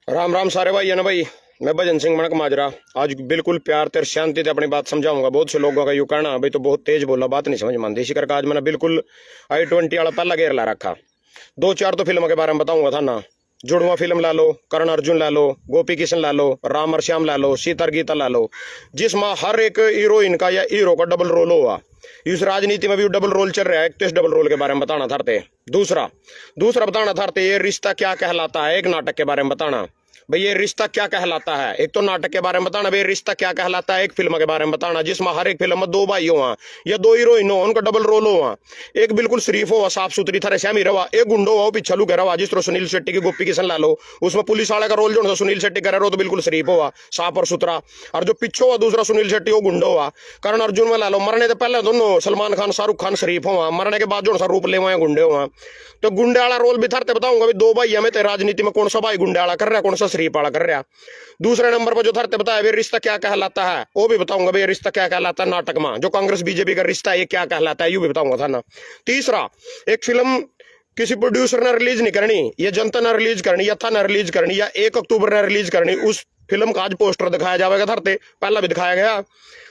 राम राम सारे भाई है ना भाई। मैं भजन सिंह मणक माजरा। आज बिल्कुल प्यार तेर शांति से अपनी बात समझाऊंगा। बहुत से लोगों का यू कहना भाई तो बहुत तेज बोला, बात नहीं समझ मानती। इसी करके आज मैंने बिल्कुल i20 वाला पहला गेयर ला रखा। दो चार तो फिल्मों के बारे में बताऊंगा था ना। जुड़वा फिल्म ला लो, करण अर्जुन ला लो, गोपी किशन ला लो, राम और श्याम ला लो, सीता गीता ला लो, जिसमें हर एक हीरोइन का या हीरो का डबल रोल हुआ। इस राजनीति में भी डबल रोल चल रहा है। एक तो इस डबल रोल के बारे में बताना था। दूसरा दूसरा बताना था ये रिश्ता क्या कहलाता है। एक नाटक के बारे में बताना भाई ये रिश्ता क्या कहलाता है। एक तो नाटक के बारे में बताना भाई रिश्ता क्या कहलाता है। एक फिल्म के बारे में बताना जिसमें हर एक फिल्म में दो भाई हो या दो हीरोइन हो, उनका डबल रोल हो। एक बिल्कुल शरीफ हो, साफ सुथरी थरे श्यामी रवा, एक गुंडो हो पिछलू के रवा। जिस तरह सुनील शेट्टी की गोपी किशन ला लो, उसमें पुलिस वाले का रोल जो सुनील शेट्टी कर रहे हो तो बिल्कुल शरीफ हुआ, साफ और सुथरा। और जो पिछो हुआ दूसरा सुनील शेट्टी वो गुंडो हुआ। करण अर्जुन में ला लो, मरने से पहले दोनों सलमान खान शाहरुख खान शरीफ हुआ, मरने के बाद जो सा रूप ले हुए गुंडे हुआ। तो गुंडे वाला रोल भी थरते बताऊंगा भाई दो भाई हमें राजनीति में कौन सा भाई गुंडे वाला कर रहा है, कौन सा शरीफ वाला कर रहा है। दूसरे नंबर पर जो थरते बताया भाई रिश्ता क्या कहलाता है, वो भी बताऊंगा भाई रिश्ता क्या कहलाता है नाटक में। जो कांग्रेस बीजेपी का रिश्ता है ये क्या कहलाता है, यू भी बताऊंगा था ना। तीसरा, एक फिल्म किसी प्रोड्यूसर ने रिलीज नहीं करनी, ये जनता ने रिलीज करनी या था ना रिलीज करनी या 1 अक्टूबर ने रिलीज करनी, उस फिल्म का आज पोस्टर दिखाया जाएगा। धरते पहला भी दिखाया गया।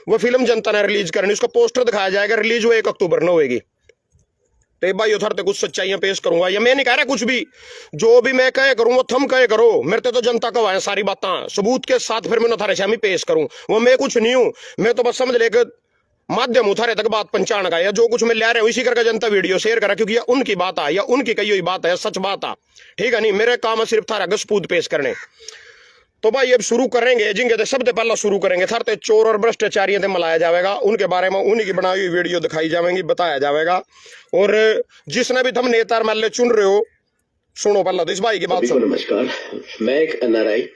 वो फिल्म जनता ने रिलीज करनी, उसका पोस्टर दिखाया जाएगा। रिलीज वो 1 अक्टूबर न होगी। तो भाई उधर कुछ सच्चाइयां पेश करूंगा। या मैं नहीं कह रहा कुछ भी, जो भी मैं कहे करूंगा थम कहे करो। मेरे तो जनता का है सारी बातें सबूत के साथ फिर मैं थारे से पेश करूं। वो मैं कुछ नहीं हूं, मैं तो बस समझ लेकर माध्यम उठारे तक बात पहुंचाने का। या जो कुछ मैं ले रहा हूं इसी करके जनता वीडियो शेयर करा, क्योंकि ये उनकी बात है या उनकी कही हुई बात है, सच बात है। ठीक है नहीं, मेरे काम है सिर्फ थारा सबूत पेश करने। तो भाई अब शुरू करेंगे जिनके तो सबसे पहला शुरू करेंगे थरते चोर और भ्रष्टाचारियों से मलाया जाएगा। उनके बारे में उन्हीं की बनाई हुई वीडियो दिखाई जाएंगी, बताया जाएगा। और जिसने भी तुम नेता मल्ले चुन रहे हो सुनो पहला तो इस भाई की बात सुनो। नमस्कार, मैं एक एनआरआई।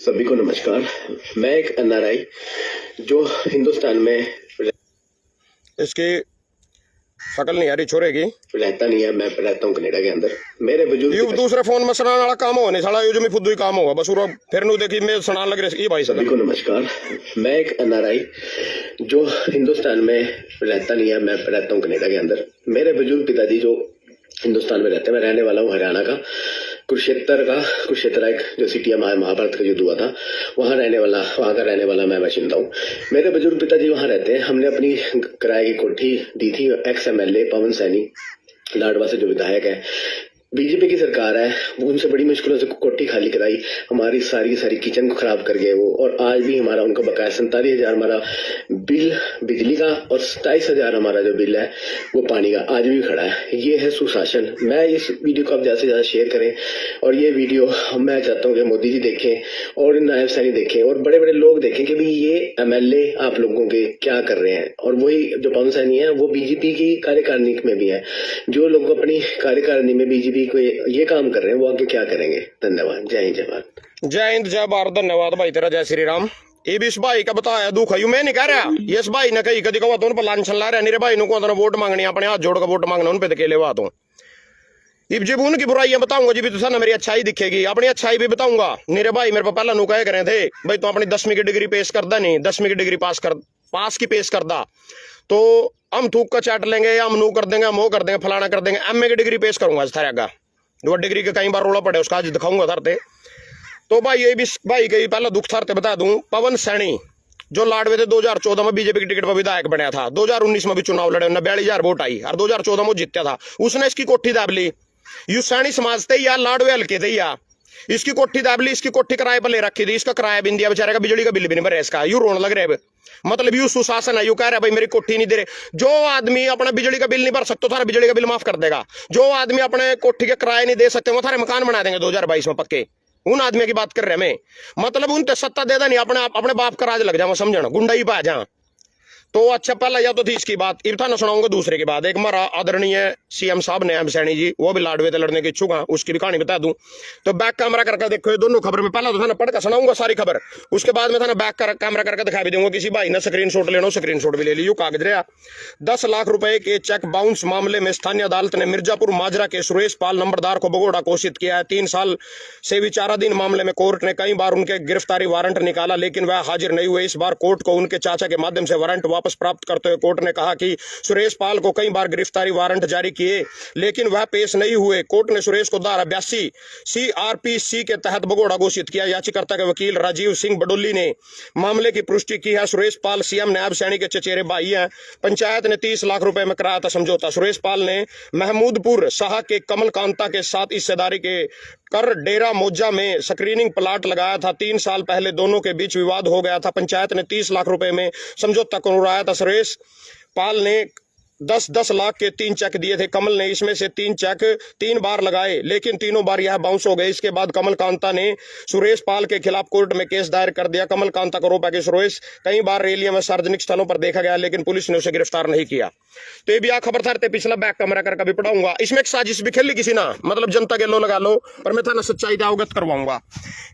सभी को नमस्कार, मैं एक एनआरआई जो हिंदुस्तान में इसकी शकल नहीं आ रही छोरे की, रहता नहीं है। मैं रहता हूँ कनाडा के अंदर। मेरे बुजुर्ग दूसरे फोन में सुनाने वाला काम हो नहीं साला, जो मैं खुद ही काम होगा बस। फिर नु देखी मैं सुनाने लग रही भाई। सभी को नमस्कार, मैं एक एनआरआई जो हिंदुस्तान में रहता नहीं है। मैं रहता हूँ कनाडा के अंदर। मेरे बुजुर्ग पिताजी जो हिंदुस्तान में रहते हैं, मैं रहने वाला हूँ हरियाणा का, कुरुक्षेत्र एक जो सिटी है, महाभारत का युद्ध हुआ था, वहां का रहने वाला मैं बाशिंदा हूँ। मेरे बुजुर्ग पिताजी वहां रहते हैं। हमने अपनी किराए की कोठी दी थी एक्स एमएलए पवन सैनी लाडवा से जो विधायक है। बीजेपी की सरकार है, उनसे बड़ी मुश्किलों से कोठी खाली कराई, हमारी सारी किचन को खराब कर गए वो। और आज भी हमारा उनका बकाया 47,000 हमारा बिल बिजली का और 27,000 हमारा जो बिल है वो पानी का आज भी खड़ा है। ये है सुशासन। मैं इस वीडियो को आप ज्यादा से ज्यादा शेयर करें और ये वीडियो मैं चाहता हूँ कि मोदी जी देखें और नायब सैनी देखें और बड़े बड़े लोग देखें कि भाई ये एमएलए आप लोगों के क्या कर रहे हैं। और वही जो पवन सैनी है वो बीजेपी की कार्यकारिणी में भी है। जो लोग अपनी कार्यकारिणी में बीजेपी को ये काम कर रहे हैं वो आगे क्या करेंगे। धन्यवाद। जय हिंद, जय भारत। जय हिंद, जय भारत। धन्यवाद भाई तेरा, जय श्री राम। ये भी इस भाई का बताया दुख है, मैं नहीं कह रहा। ये इस भाई ने कही कभी कहा तो उन पर लांछन ला रहा है। मेरे भाई को वोट मांगनी, अपने हाथ जोड़ कर वोट मांगना, उन पे अकेले बात हूँ। जब उनकी बुराइयां बताऊंगा जी तो ना मेरी अच्छाई दिखेगी, अपनी अच्छाई भी बताऊंगा। मेरे भाई मेरे को पहला नु कहे करे थे भाई तो अपनी 10वीं की डिग्री पेश करदा नहीं, 10वीं की डिग्री पास की पेश करदा तो हम थूक का चाट लेंगे या हम नू कर देंगे, हम वो कर देंगे, फलाना कर देंगे। एमए की डिग्री पेश करूंगा थारे आगा, जो डिग्री के कई बार रोला पड़े उसका आज दिखाऊंगा थरते। तो भाई ये भी भाई के पहला दुख थरते बता दूं। पवन सैनी जो लाडवे थे 2014 में बीजेपी की टिकट पर विधायक बनया था, 2019 में भी चुनाव लड़े, 42,000 वोट आई और 2014 में जीतया था। उसने इसकी कोठी दाब ली। यू सैनी समाज थे या लाडवे हल्के थे या इसकी कोठी दाब ली, इसकी कोठी किराए पर ले रखी थी, इसका किराया भी दिया बेचारे का, बिजली का बिल भी नहीं भरे इसका। यू रोने लग रहे मतलब यू सुशासन है। यू कह रहा है भाई मेरी कोठी नहीं दे रहे। जो आदमी अपना बिजली का बिल नहीं भर सकता थारा बिजली का बिल माफ कर देगा। जो आदमी अपने कोठी के किराए नहीं दे सकते वो थारे मकान बना देंगे 2022 में पक्के। उन आदमी की बात कर रहे हैं मतलब उन सत्ता दे नहीं, अपने बाप का राज लग जाओ समझना, गुंडा ही पा जा। तो अच्छा पहला या तो थी इसकी बात, इब था ना सुनाऊंगा दूसरे की बात। एक हमारा आदरणीय सीएम साहब ने एम सैनी जी, वो भी लाडवे से लड़ने के इच्छुक हैं, उसकी भी कहानी बता दूं। तो बैक कैमरा करके देखो ये दोनों खबर में, पहला तो था ना पढ़ कर सुनाऊंगा सारी खबर, उसके बाद में था ना बैक कैमरा करके दिखा भी दूंगा। किसी भाई ने स्क्रीनशॉट लेना, स्क्रीनशॉट भी ले लियो। कागज रहा 10 लाख रुपए के चेक बाउंस मामले में स्थानीय अदालत ने मिर्जापुर माजरा के सुरेश पाल नंबरदार को भगोड़ा घोषित किया है। 3 साल से विचाराधीन मामले में कोर्ट ने कई बार उनके गिरफ्तारी वारंट निकाला लेकिन वह हाजिर नहीं हुए। इस बार कोर्ट को उनके चाचा के माध्यम से वारंट वापस वापस प्राप्त करते हुए कोर्ट ने कहा कि सुरेश पाल को कई बार गिरफ्तारी वारंट जारी किए लेकिन वह पेश नहीं हुए। कोर्ट ने सुरेश को धारा 82 CRPC के तहत भगोड़ा घोषित किया। याचिकाकर्ता के वकील राजीव सिंह बडोली ने मामले की पुष्टि की है। सुरेश पाल सीएम नायब सैनी के चचेरे भाई हैं। पंचायत ने 30 लाख रुपए में कराया था समझौता। सुरेश पाल ने महमूदपुर शाह के कमल कांता के साथ हिस्सेदारी के कर डेरा मोजा में स्क्रीनिंग प्लाट लगाया था। 3 साल पहले दोनों के बीच विवाद हो गया था। पंचायत ने 30 लाख रुपए में समझौता कराया था। सुरेश पाल ने 10-10 लाख के 3 चेक दिए थे। कमल ने इसमें से 3 चेक 3 बार लगाए लेकिन तीनों बार यह बाउंस हो गए। इसके बाद कमल कांता ने सुरेश पाल के खिलाफ कोर्ट में केस दायर कर दिया। कमल कांता को आरोप है कि सुरेश कई बार रैलियों में सार्वजनिक स्थलों पर देखा गया लेकिन पुलिस ने उसे गिरफ्तार नहीं किया। तो ये भी आ खबर था पिछला बैक कमरा कर कभी पढ़ाऊंगा। इसमें एक साजिश भी खेली किसी ना, मतलब जनता के लो लगा लो और मैं था ना सच्चाई का अवगत करवाऊंगा।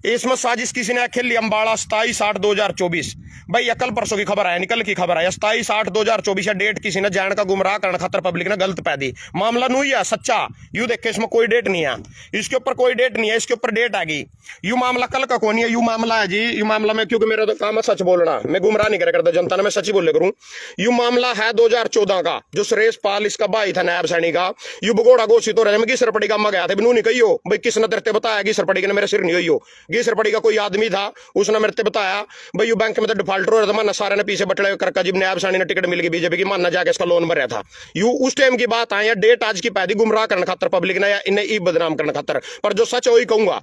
इसमें साजिश किसी ने खेली। अंबाला 27/8/2024 भाई ये कल परसों की खबर है, निकल की खबर है। 27/8/2024 डेट किसी ने जान का गुमराह करना खातर पब्लिक ने गलत पै दी। मामला नहीं है सच्चा, यू देखे इसमें कोई डेट नहीं है, इसके ऊपर कोई डेट नहीं है, इसके ऊपर डेट आ गई। यू मामला कल का कौन है, यू मामला है जी। यू मामला में क्योंकि मेरा तो काम है सच बोलना, मैं गुमराह नहीं करे करता जनता ने, मैं सच ही बोले करूं। यू मामला है 2014 का, जो सुरेश पाल इसका भाई था नायब सैनी का। यू भगोड़ा घोषित हो रहा है। मैं गिसरपड़ी का गया था बिनू नहीं कही हो भाई, किसने तेरे बताया गिसरपड़ी ने मेरे सिर नहीं हुई हो। गिसरपड़ी का कोई आदमी था उसने मेरे बताया भाई यू बैंक में तो डिफॉल्टर हो रहा था। माना सारे ने पीछे बटले करके जब नायब सैनी ने टिकट मिल गई बीजेपी की, मानना जाके इसका लोन भरा था। यू उस टाइम की बात आए, डेट आज की पैदी गुमराह करने खातर पब्लिक ने, या इन्हें ई बदनाम करने खातर। पर जो सच वही कहूंगा,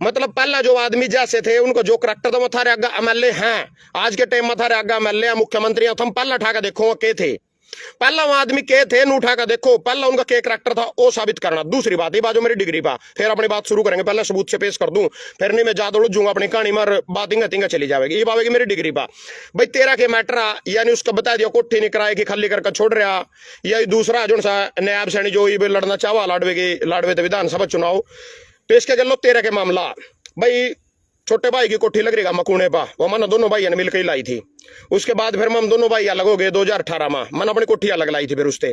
मतलब पहला जो आदमी जैसे थे उनको जो करैक्टर था वो थारे आगे एमएलए हैं, आज के टाइम में थारे आगे एमएलए मुख्यमंत्री हैं। तुम पहला उठा के देखो के थे, पहला वो आदमी के थे न उठा के देखो, पहला उनका के करैक्टर था वो साबित करना। दूसरी बात ये बाजू मेरी डिग्री पा, फिर अपनी बात शुरू करेंगे, पहले सबूत से पेश कर दूं, फिर नहीं मैं ज्यादा उलझूंगा अपनी कहानी में, बात इंगा चली जाएगी। ये बाबा की मेरी डिग्री पा भाई 13 के मैटर यानी उसका बता दिया कोठी नहीं किराए की खाली करके छोड़ रहा, या दूसरा जो सा नायब सैनी जो लड़ना चाहवा लाडवे विधानसभा चुनाव, तो इसके गलो 13 के मामला भाई छोटे भाई की कोठी लग रही मकूने पा, वो मैंने दोनों भाई ने मिलकर ही लाई थी। उसके बाद फिर हम दोनों भाई अलग हो गए 2018 में, मैंने अपनी कोठी अलग लाई थी। फिर उससे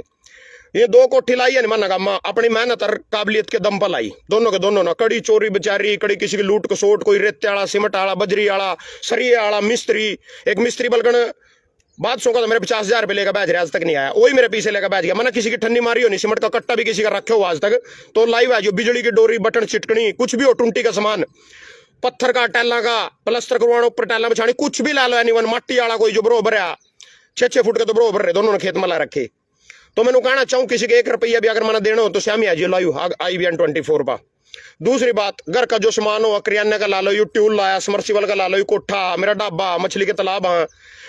ये 2 कोठी लाई है माना गामा अपनी मेहनत और काबिलियत के दम पर लाई, दोनों के दोनों ना। कड़ी चोरी बेचारी, कड़ी किसी की लूट कसोट, कोई रेते वाला, सीमेंट वाला, बजरी वाला, सरिये वाला, मिस्त्री। एक मिस्त्री बलगन बात सुनकर तो मेरे 50,000 रुपये लेकर बैठ रहा, आज तक नहीं आया, वही मेरे पीछे लेकर बैठ गया। मैंने किसी की ठन्नी मारी हो नहीं, सीमेंट का कट्टा भी किसी का रखे हो आज तक, तो लाइव है जो बिजली की डोरी, बटन चिटकनी, कुछ भी हो, टुंटी का सामान, पत्थर का, टैला का, प्लस्तर करवाना, ऊपर टैला बिछानी, कुछ भी ला लो। एनीवन माटी वाला कोई जो बरोबर है 6-6 फुट के तो बरोबर रहे, दोनों ने खेत में ला रखे। तो मैंने कहना चाहूँ किसी के 1 रुपया भी अगर मैंने देना हो तो श्यामी आज लायू IBN 24 पा। दूसरी बात, घर का जो सामान हो, करियाने का ला लो, यू ट्यूल लाया, समर्सिबल का ला लो, कोठा, मेरा ढाबा, मछली के तालाब,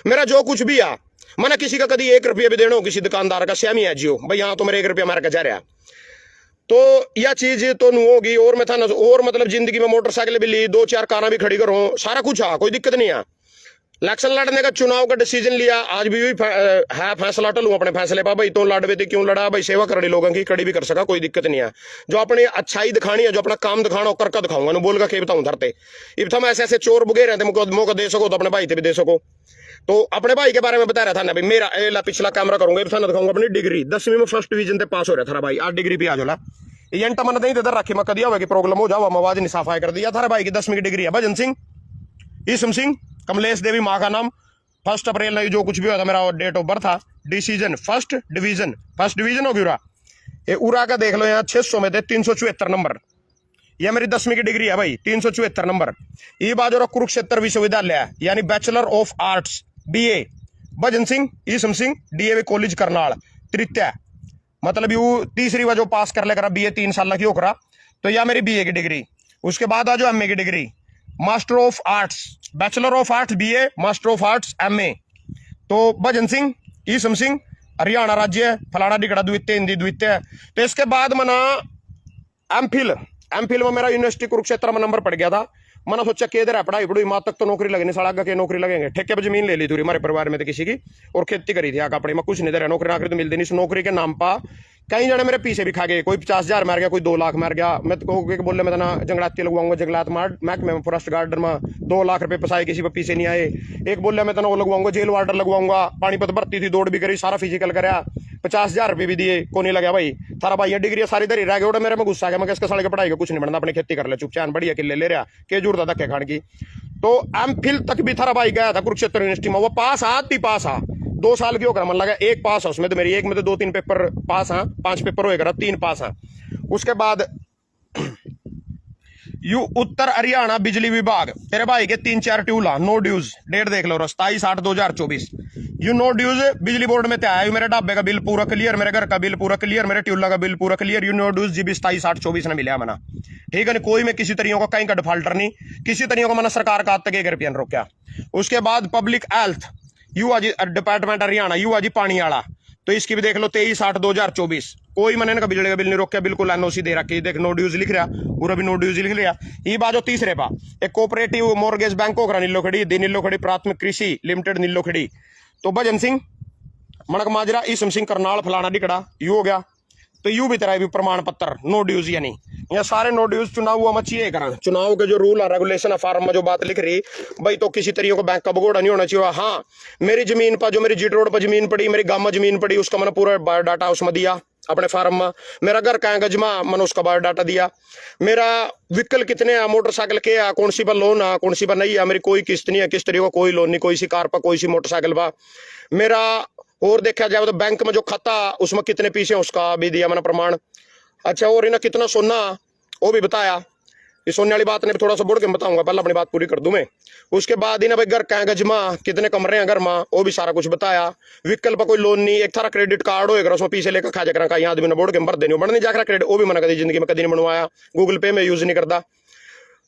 मेरा जो कुछ भी आ, मैंने किसी का कभी 1 रुपया भी देना हो किसी दुकानदार का, श्यामी है जियो भाई यहाँ तो मेरे 1 रुपया मार के जा रहा। तो यह चीज तो नहीं होगी। और मैं था ना, और मतलब जिंदगी में मोटरसाइकिल भी ली, 2-4 कारा भी खड़ी करूं, सारा कुछ आ, कोई दिक्कत नहीं है। इलेक्शन लड़ने का, चुनाव का डिसीजन लिया, आज भी है फैसला टलूं अपने फैसले पर भाई। तो लड़वे थे क्यों लड़ा भाई, सेवा करनी लोगों की, कड़ी भी कर सका, कोई दिक्कत नहीं है। जो अपनी अच्छाई दिखानी है, जो अपना काम दिखाना हो करके दिखाऊंगा, ना बोल के बताऊं धरते। इब हम ऐसे चोर बुगे रहते, मौका दे सको तो अपने भाई थे भी दे सको। तो अपने भाई के बारे में बता रहा था ना भाई, मेरा पिछला कैमरा करूंगा, दिखाऊंगा अपनी डिग्री। 10वीं में फर्स्ट डिवीजन से पास हो रहा था भाई, आज डिग्री भी आ जोला एजेंट मन नहीं इधर रखे, मैं कदी होगा कि प्रॉब्लम हो जाओ, आवाज नहीं साफाई कर दिया था भाई की 10वीं की डिग्री है। भजन सिंह, ईसम सिंह, कमलेश देवी, माँ का नाम, 1 अप्रैल नहीं जो कुछ भी हुआ था, मेरा डेट ऑफ बर्थ था, डिसीजन फर्स्ट डिवीजन होगी उरा, ये उरा का देख लो यहाँ 600 में थे 374 नंबर, यह मेरी 10वीं की डिग्री है भाई, 374 नंबर। ये बात जो कुरुक्षेत्र विश्वविद्यालय यानी bachelor of arts BA, Bhajan Singh, Isam Singh, DAV college Karnal, तृतीय, मतलब यू तीसरी बार जो पास कर लेकर BA 3 साल की होकर, तो यह मेरी BA की डिग्री। उसके बाद आ जो MA की degree, master of arts, bachelor of arts BA, master of arts MA। तो भजन सिंह, ईसम सिंह, हरियाणा राज्य, फलाना डिगड़ा द्वितीय, हिंदी द्वितीय। तो इसके बाद मना एमफिल में मेरा यूनिवर्सिटी कुरुक्षेत्र में नंबर पड़ गया था। मैंने सोचा के इधर है पढ़ाई पढ़ी, माँ तक तो नौकरी लगनी, साढ़ा के नौकरी लगेंगे। ठेके पे जमीन ले ली थी हमारे परिवार में तो किसी की, और खेती करी थी आका अपनी में, कुछ नहीं दे रहा, नौकरी नाकरी तो मिलती नहीं। इस नौकरी के नाम पा कई जने मेरे पीछे भी खा गए, कोई 50,000 मार गया, कोई 2 लाख मार गया। मैं तो बोले मैं ना जंगलाती लगवाऊंगा, जंगलात महकमे में फॉरेस्ट गार्डन में 2 लाख रुपए फंसाए, किसी पे पीछे नहीं आए। एक बोले मैं तो वो लगवाऊंगा, जेल वार्डर लगवाऊंगा, पानीपत भर्ती थी, दौड़ भी करी, सारा फिजिकल कराया, 50,000 रुपये भी दिए, को नहीं लगा भाई। थारा भाई डिग्री सारी धरी रह गए, मेरे में गुस्सा आ गया, मैं किसके साले के पढ़ाई का कुछ नहीं बनना, अपनी खेती कर ले चुपचाप, बढ़िया किले ले रहा के जुड़ता धक्के खान की। तो एमफिल तक भी थारा भाई गया था कुरुक्षेत्र यूनिवर्सिटी में, वो पास आ। 2 साल की होकर मन लगा, एक पास है उसमें तो मेरी, एक में तो 2-3 पेपर पास हाँ, 5 पेपर होएगा, 3 पास हैं। उसके बाद यू उत्तर हरियाणा बिजली विभाग, तेरे भाई के 3-4 ट्यूला नो ड्यूज, डेट देख लो 27/8/2024। यू नो ड्यूज बिजली बोर्ड में आया, मेरे ढाबे का बिल पूरा क्लियर, मेरे घर का बिल पूरा क्लियर, मेरे ट्यूला का बिल पूरा clear. You no dues GB 27/8/24 ने मिला मना, ठीक है ना। कोई में किसी तरीके का कहीं का डिफॉल्टर नहीं, किसी तरीके का मैंने सरकार का तक 1 रुपया रोका। उसके बाद पब्लिक हेल्थ यू आज डिपार्टमेंट हरियाणा, यू आज पानी वाला, तो इसकी भी देख लो 23/8/2024। कोई मैंने का बिजली का बिल नहीं रोका, बिल्कुल एनओसी दे रखी, देख नो ड्यूज लिख रहा, पूरा भी नो ड्यूज लिख लिया। ये बात जो तीसरे पा, एक कोऑपरेटिव मोर्गेज बैंक होकर नीलो खड़ी, दी नीलो खड़ी प्राथमिक कृषि लिमिटेड नीलो खड़ी। तो भजन सिंह मणक माजरा, ईसम सिंह करनाल फलाना डिकड़ा, यू हो गया। तो यू भी तेरा भी प्रमाण पत्र नो ड्यूज, यानी ये सारे नो ड्यूज चुनाव हुआ मचिए करा। चुनाव के जो रूल और रेगुलेशन है फार्म में जो बात लिख रही भाई, तो किसी तरीके को बैंक का भगोड़ा नहीं होना चाहिए। हाँ, मेरी जमीन पर, जो मेरी जीट रोड पर जमीन पड़ी, मेरी गांव में जमीन पड़ी, उसका मैंने पूरा बायोडाटा उसमें दिया अपने फार्म में। मेरा घर कहाँ गजमा, मैंने उसका बायोडाटा दिया। मेरा व्हीकल कितने है, मोटरसाइकिल के है, कौन सी पर लोन है, कौन सी पर नहीं है, मेरी कोई किस्त नहीं है, किस तरीके का कोई लोन नहीं, कोई सी कार पर, कोई सी मोटरसाइकिल पर मेरा। और देखा जाए तो बैंक में जो खाता उसमें कितने पीछे उसका भी दिया मैंने प्रमाण। अच्छा, और इन्हें कितना सोना वो भी बताया। ये सोने वाली बात ने थोड़ा सा बढ़ के बताऊंगा, पहले अपनी बात पूरी कर दूं मैं। उसके बाद इन्हें भाई घर कहाँ गजमा, कितने कमरे हैं घर में, वो भी सारा कुछ बताया। व्हीकल पर कोई लोन नहीं, एक थारा क्रेडिट कार्ड होएगा उसमें पीछे लेकर खा जाकर का आदमी ने बोर्ड के भर देनी, बढ़ नहीं जाकर क्रेडिट, वो भी मैंने कभी जिंदगी में कभी नहीं बनवाया। गूगल पे में यूज नहीं करता,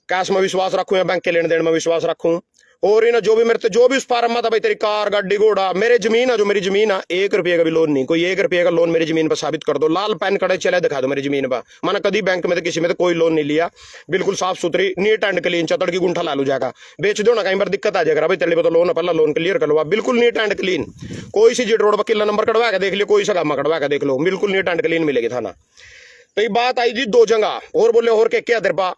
कैश में विश्वास रखूँ या बैंक के लेन देन में विश्वास रखूँ। और इन्हें जो भी मेरे जो भी उस फार्म में था भाई, तेरी कार गाड़ी घोड़ा, मेरे जमीन है, जो मेरी जमीन है 1 रुपये का भी लोन नहीं, कोई 1 रुपये का लोन मेरी जमीन पर साबित कर दो, लाल पेन कड़े चले दिखा दो मेरी जमीन पर। मैंने कभी बैंक में तो किसी में तो कोई लोन नहीं लिया, बिल्कुल साफ सुथरी नीट एंड क्लीन, चतड़ की गुंठा लालू जाएगा, बेच दो ना, कहीं पर दिक्कत आ जाएगा भाई तेरे तो लोन है, पहला लोन क्लियर करवा, बिल्कुल नीट एंड क्लीन। कोई सी जीट रोड पर किला नंबर कटवा के देख लियो, कोई सा गामा कटवा के देख लो, बिल्कुल नीट एंड क्लीन मिलेगी थाना। तो ये बात आई जी 2 जगह और बोले, और क्या तेरे पा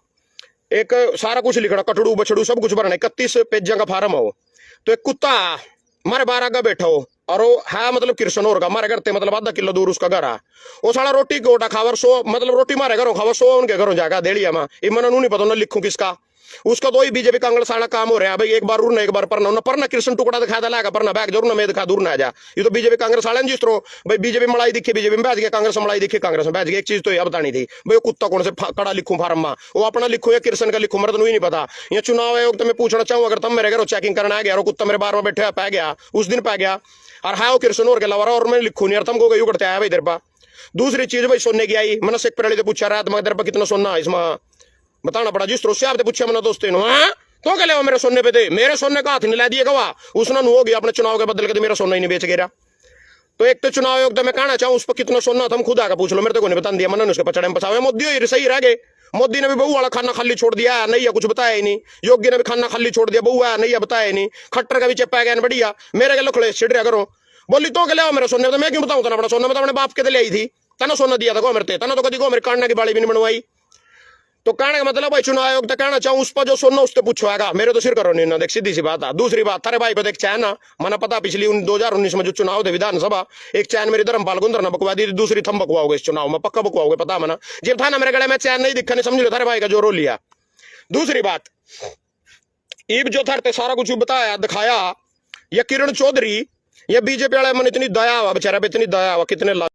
एक सारा कुछ लिखना, कटड़ू बछड़ू सब कुछ भरना, 31 पेज का फार्म हो। तो एक कुत्ता मारे 12 का बैठा हो, और वो है मतलब कृष्ण और का मारे करते, मतलब आधा किलो दूर उसका घर है। वो साला रोटी गोटा खावर 100, मतलब रोटी मारे घरों खावर 100 उनके घरों जाकर देड़िया में, इमन नहीं पता ना लिखूं किसका। उसका तो ही बीजेपी कांग्रेस सारा काम हो रहा है भाई, एक बार उड़ना एक बार परना कृष्ण टुकड़ा दिखा देगा, परना बैग जरूर ना मैं दिखा दूर ना जा। ये तो बीजेपी कांग्रेस वाले जिस तरह भाई, बीजेपी मलाई दिखे बीजेपी में बैठ गया, कांग्रेस मलाई दिखे कांग्रेस में बैठ गया। एक चीज तो यह बतानी थी भाई, कुत्ता कौन से कड़ा लिखूं फार्म में, वो अपना लिखो या कृष्ण का लिखो, मेरे तो नहीं पता। ये चुनाव आयोग तो मैं पूछना चाहूँ, अगर तुम मेरे घर चेकिंग करना आ गया और कुत्ता मेरे बार में बैठे पै गया, उस दिन पै गया, और है वो कृष्ण और के अलावा, और मैं लिखू नहीं, तुमको कहीं करते आया भाई इधर पा। दूसरी चीज भाई, सोने की आई, मैंने सिख पहले पूछा रात में इधर पर कितना सोना है, इसमें बताना पड़ा। जिस तरह से आपने पूछा मैंने दोस्तों तो क्या ले मेरे सोने पे थे, मेरे सोने का हाथ नहीं ला दिए गवा, उसने हो गया अपने चुनाव के बदल के, मेरा सोना ही नहीं बेच गया। तो एक तो चुनाव आयोग मैं कहना चाहूँ, उस पर कितना सोना था हम खुद आकर पूछ लो, मेरे को नहीं बता दिया, मैंने उसके पचड़े में फंसा। मोदी सही रह गए, मोदी ने भी बहू वाला खाना खाली छोड़ दिया है, नहीं है कुछ बताया ही नहीं। योगी ने भी खाना खाली छोड़ दिया, बहू है नहीं है बताया ही नहीं। खट्टर का भी चप्पा गया बढ़िया, मेरे के लखड़े छिड़ रहा करो, बोली तो क्या मेरे सोने, तो मैं क्यों बताऊँ, अपना सोना मैं तो अपने बाप के ले आई थी, तना सोना दिया था मेरे, तना तो कभी मेरे काटने की बाड़ी भी नहीं बनवाई। तो कहने का मतलब भाई, चुनाव आयोग तक कहना चाहूँ, उस पर जो सुनना उससे पूछवाएगा, मेरे तो सिर करो नहीं ना, देख सीधी सी बात है। दूसरी बात, थारे भाई पे देख चैन ना, मना पता पिछली 2019 में जो चुनाव थे विधानसभा, एक चैन मेरी धर्मपाल गुंदर ने बकवा दी, दूसरी थम बकवाओगे इस चुनाव में, पक्का बकवाओगे, पता मना। जब था ना मेरे गले में चैन नहीं दिखा, नहीं समझ लो थारे भाई का जो रो लिया। दूसरी बात, ईब जो था सारा कुछ बताया दिखाया, या किरण चौधरी या बीजेपी वाले मन इतनी दया हुआ बेचारा, इतनी दया हुआ, कितने